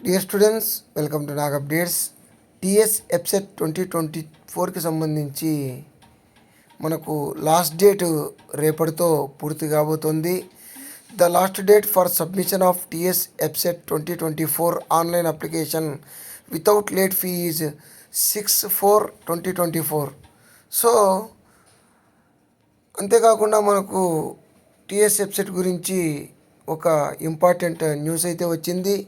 Dear students, welcome to Nag updates. TS EAPCET 2024కి సంబంధించి మనకు లాస్ట్ డేట్ రేపటితో పూర్తి కాబోతుంది. The last date for submission of TS EAPCET 2024 online application without late fee is 6/4/2024. So అంతేకాకుండా మనకు టీఎస్ ఎప్సెట్ గురించి ఒక ఇంపార్టెంట్ న్యూస్ అయితే వచ్చింది.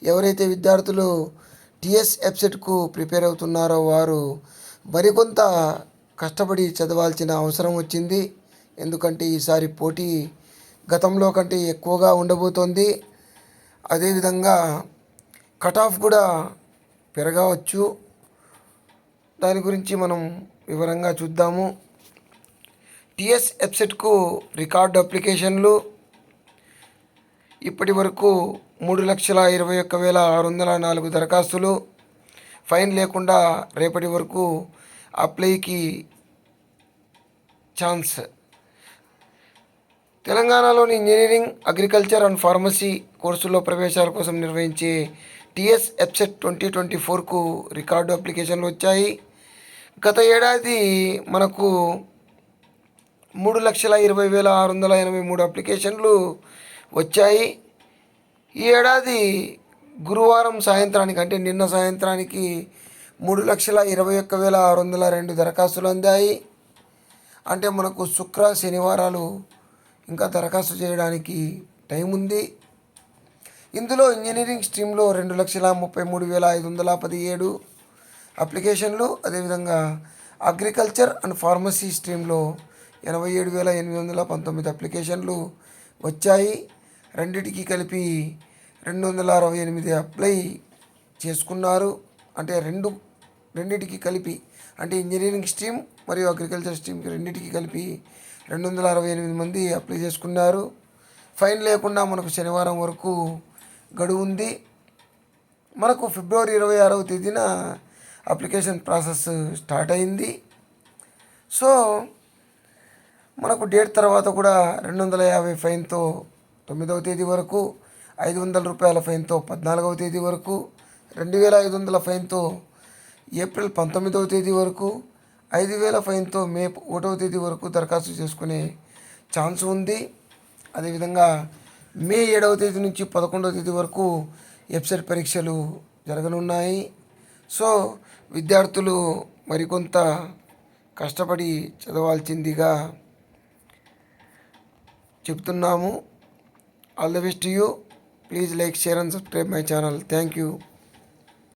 ఎవరైతే విద్యార్థులు టీఎస్ ఎప్సెట్కు ప్రిపేర్ అవుతున్నారో వారు మరికొంత కష్టపడి చదవాల్సిన అవసరం వచ్చింది. ఎందుకంటే ఈసారి పోటీ గతంలో కంటే ఎక్కువగా ఉండబోతోంది. అదేవిధంగా కట్ ఆఫ్ కూడా పెరగవచ్చు. దాని గురించి మనం వివరంగా చూద్దాము. టీఎస్ ఎప్సెట్కు రికార్డు అప్లికేషన్లు ఇప్పటి వరకు 3,21,604 దరఖాస్తులు. ఫైన్ లేకుండా రేపటి వరకు అప్లైకి ఛాన్స్. తెలంగాణలోని ఇంజనీరింగ్, అగ్రికల్చర్ అండ్ ఫార్మసీ కోర్సుల్లో ప్రవేశాల కోసం నిర్వహించే టీఎస్ ఎప్సెట్ 2024కు రికార్డు అప్లికేషన్లు వచ్చాయి. గత ఏడాది మనకు 3,20,683 అప్లికేషన్లు వచ్చాయి. ఈ ఏడాది గురువారం సాయంత్రానికి అంటే నిన్న సాయంత్రానికి 3,21,602 దరఖాస్తులు అందాయి. అంటే మనకు శుక్ర శనివారాలు ఇంకా దరఖాస్తు చేయడానికి టైం ఉంది. ఇందులో ఇంజనీరింగ్ స్ట్రీమ్లో 2,33,517 అప్లికేషన్లు, అదేవిధంగా అగ్రికల్చర్ అండ్ ఫార్మసీ స్ట్రీమ్లో 87,819 అప్లికేషన్లు వచ్చాయి. రెండిటికి కలిపి 268 అప్లై చేసుకున్నారు. అంటే రెండిటికి కలిపి అంటే ఇంజనీరింగ్ స్ట్రీమ్ మరియు అగ్రికల్చర్ స్ట్రీమ్కి రెండింటికి కలిపి 268 మంది అప్లై చేసుకున్నారు. ఫైన్ లేకుండా మనకు శనివారం వరకు గడువు ఉంది. మనకు ఫిబ్రవరి 26వ తేదీన అప్లికేషన్ ప్రాసెస్ స్టార్ట్ అయింది. సో మనకు డేట్ తర్వాత కూడా 250 ఫైన్తో 9వ తేదీ వరకు, 500 రూపాయల ఫైన్తో 14వ తేదీ వరకు, 2,500 ఫైన్తో ఏప్రిల్ 19వ తేదీ వరకు, 5,000 ఫైన్తో మే 1వ తేదీ వరకు దరఖాస్తు చేసుకునే ఛాన్స్ ఉంది. అదేవిధంగా మే 7వ తేదీ నుంచి 11వ తేదీ వరకు ఎప్సెట్ పరీక్షలు జరగనున్నాయి. సో విద్యార్థులు మరికొంత కష్టపడి చదవాల్సిందిగా చెప్తున్నాము. All the best to you. Please like, share and subscribe my channel. Thank you.